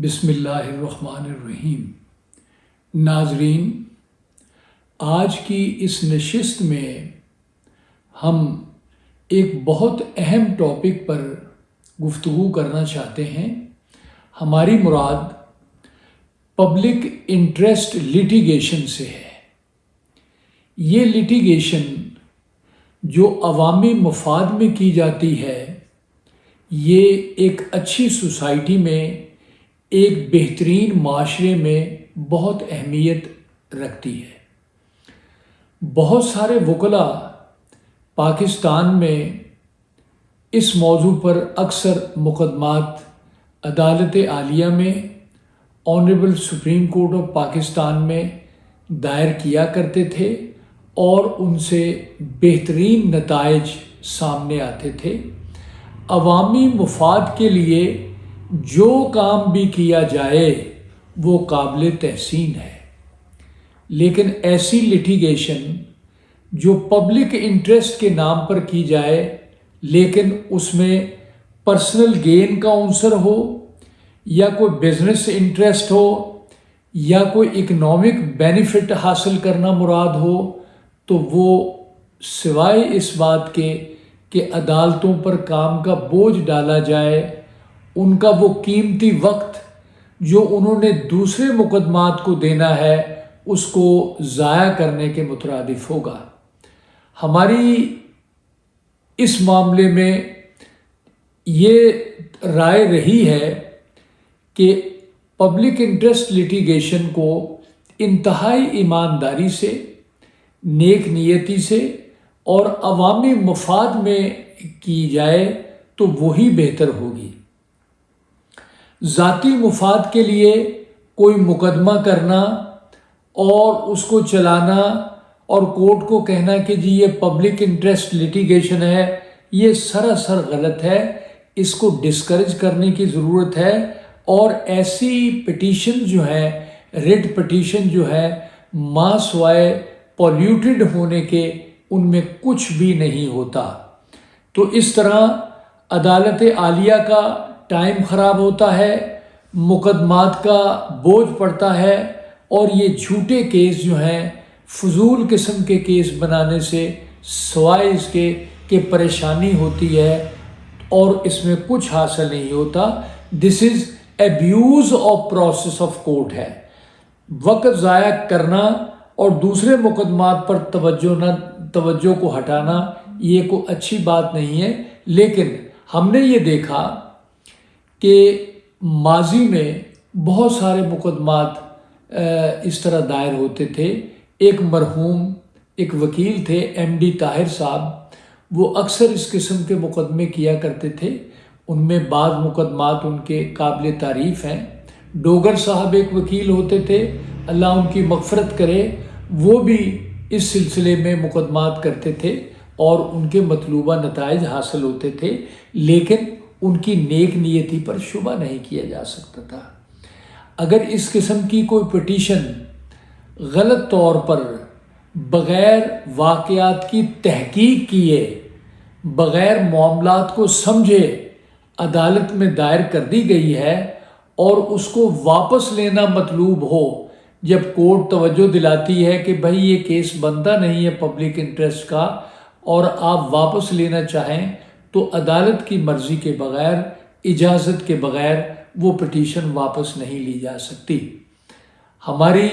بسم اللہ الرحمن الرحیم۔ ناظرین، آج کی اس نشست میں ہم ایک بہت اہم ٹاپک پر گفتگو کرنا چاہتے ہیں۔ ہماری مراد پبلک انٹرسٹ لیٹیگیشن سے ہے۔ یہ لیٹیگیشن جو عوامی مفاد میں کی جاتی ہے، یہ ایک اچھی سوسائٹی میں، ایک بہترین معاشرے میں بہت اہمیت رکھتی ہے۔ بہت سارے وکلاء پاکستان میں اس موضوع پر اکثر مقدمات عدالت عالیہ میں، honourable supreme court of Pakistan میں دائر کیا کرتے تھے اور ان سے بہترین نتائج سامنے آتے تھے۔ عوامی مفاد کے لیے جو کام بھی کیا جائے وہ قابل تحسین ہے، لیکن ایسی لیٹیگیشن جو پبلک انٹرسٹ کے نام پر کی جائے لیکن اس میں پرسنل گین کا عنصر ہو، یا کوئی بزنس انٹرسٹ ہو، یا کوئی اکنامک بینیفٹ حاصل کرنا مراد ہو، تو وہ سوائے اس بات کے کہ عدالتوں پر کام کا بوجھ ڈالا جائے، ان کا وہ قیمتی وقت جو انہوں نے دوسرے مقدمات کو دینا ہے اس کو ضائع کرنے کے مترادف ہوگا۔ ہماری اس معاملے میں یہ رائے رہی ہے کہ پبلک انٹرسٹ لیٹیگیشن کو انتہائی ایمانداری سے، نیک نیتی سے اور عوامی مفاد میں کی جائے تو وہی بہتر ہوگی۔ ذاتی مفاد کے لیے کوئی مقدمہ کرنا اور اس کو چلانا اور کورٹ کو کہنا کہ جی یہ پبلک انٹرسٹ لیٹیگیشن ہے، یہ سراسر غلط ہے۔ اس کو ڈسکریج کرنے کی ضرورت ہے، اور ایسی پٹیشن جو ہے، ریٹ پٹیشن جو ہے، ماں سوائے پولیوٹڈ ہونے کے ان میں کچھ بھی نہیں ہوتا۔ تو اس طرح عدالت عالیہ کا ٹائم خراب ہوتا ہے، مقدمات کا بوجھ پڑتا ہے، اور یہ جھوٹے کیس جو ہیں، فضول قسم کے کیس بنانے سے سوائے اس کے کہ پریشانی ہوتی ہے اور اس میں کچھ حاصل نہیں ہوتا۔ This is abuse of process of court ہے۔ وقت ضائع کرنا اور دوسرے مقدمات پر توجہ کو ہٹانا یہ کوئی اچھی بات نہیں ہے۔ لیکن ہم نے یہ دیکھا کہ ماضی میں بہت سارے مقدمات اس طرح دائر ہوتے تھے۔ ایک مرحوم ایک وکیل تھے ایم ڈی طاہر صاحب، وہ اکثر اس قسم کے مقدمے کیا کرتے تھے۔ ان میں بعض مقدمات ان کے قابل تعریف ہیں۔ ڈوگر صاحب ایک وکیل ہوتے تھے، اللہ ان کی مغفرت کرے، وہ بھی اس سلسلے میں مقدمات کرتے تھے اور ان کے مطلوبہ نتائج حاصل ہوتے تھے، لیکن ان کی نیک نیتی پر شبہ نہیں کیا جا سکتا تھا۔ اگر اس قسم کی کوئی پٹیشن غلط طور پر بغیر واقعات کی تحقیق کیے، بغیر معاملات کو سمجھے عدالت میں دائر کر دی گئی ہے اور اس کو واپس لینا مطلوب ہو، جب کورٹ توجہ دلاتی ہے کہ بھائی یہ کیس بنتا نہیں ہے پبلک انٹرسٹ کا اور آپ واپس لینا چاہیں، تو عدالت کی مرضی کے بغیر، اجازت کے بغیر وہ پٹیشن واپس نہیں لی جا سکتی۔ ہماری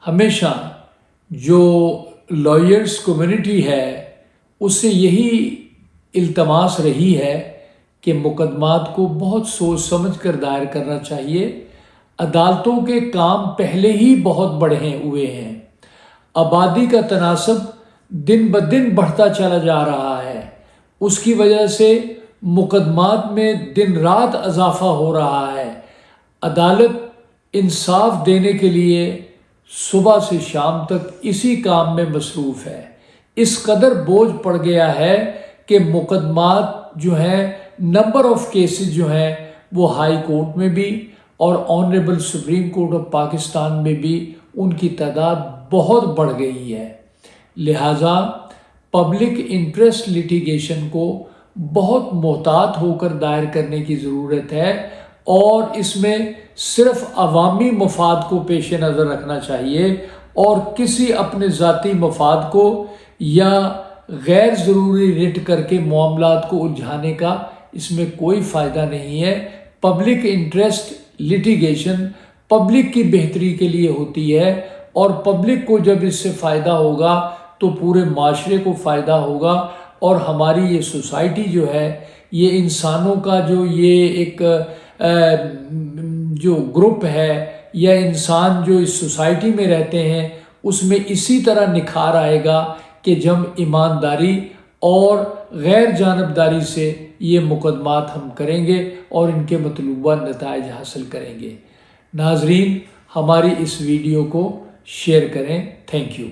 ہمیشہ جو لائرز کمیونٹی ہے اس سے یہی التماس رہی ہے کہ مقدمات کو بہت سوچ سمجھ کر دائر کرنا چاہیے۔ عدالتوں کے کام پہلے ہی بہت بڑھے ہوئے ہیں، آبادی کا تناسب دن بدن بڑھتا چلا جا رہا ہے، اس کی وجہ سے مقدمات میں دن رات اضافہ ہو رہا ہے۔ عدالت انصاف دینے کے لیے صبح سے شام تک اسی کام میں مصروف ہے۔ اس قدر بوجھ پڑ گیا ہے کہ مقدمات جو ہیں، نمبر آف کیسز جو ہیں، وہ ہائی کورٹ میں بھی اور honourable supreme court of Pakistan میں بھی ان کی تعداد بہت بڑھ گئی ہے۔ لہٰذا پبلک انٹرسٹ لیٹیگیشن کو بہت محتاط ہو کر دائر کرنے کی ضرورت ہے، اور اس میں صرف عوامی مفاد کو پیش نظر رکھنا چاہیے اور کسی اپنے ذاتی مفاد کو یا غیر ضروری رٹ کر کے معاملات کو الجھانے کا اس میں کوئی فائدہ نہیں ہے۔ پبلک انٹرسٹ لٹیگیشن پبلک کی بہتری کے لیے ہوتی ہے، اور پبلک کو جب اس سے فائدہ ہوگا تو پورے معاشرے کو فائدہ ہوگا، اور ہماری یہ سوسائٹی جو ہے، یہ انسانوں کا جو یہ ایک جو گروپ ہے یا انسان جو اس سوسائٹی میں رہتے ہیں، اس میں اسی طرح نکھار آئے گا کہ جب ایمانداری اور غیر جانبداری سے یہ مقدمات ہم کریں گے اور ان کے مطلوبہ نتائج حاصل کریں گے۔ ناظرین، ہماری اس ویڈیو کو شیئر کریں۔ Thank you.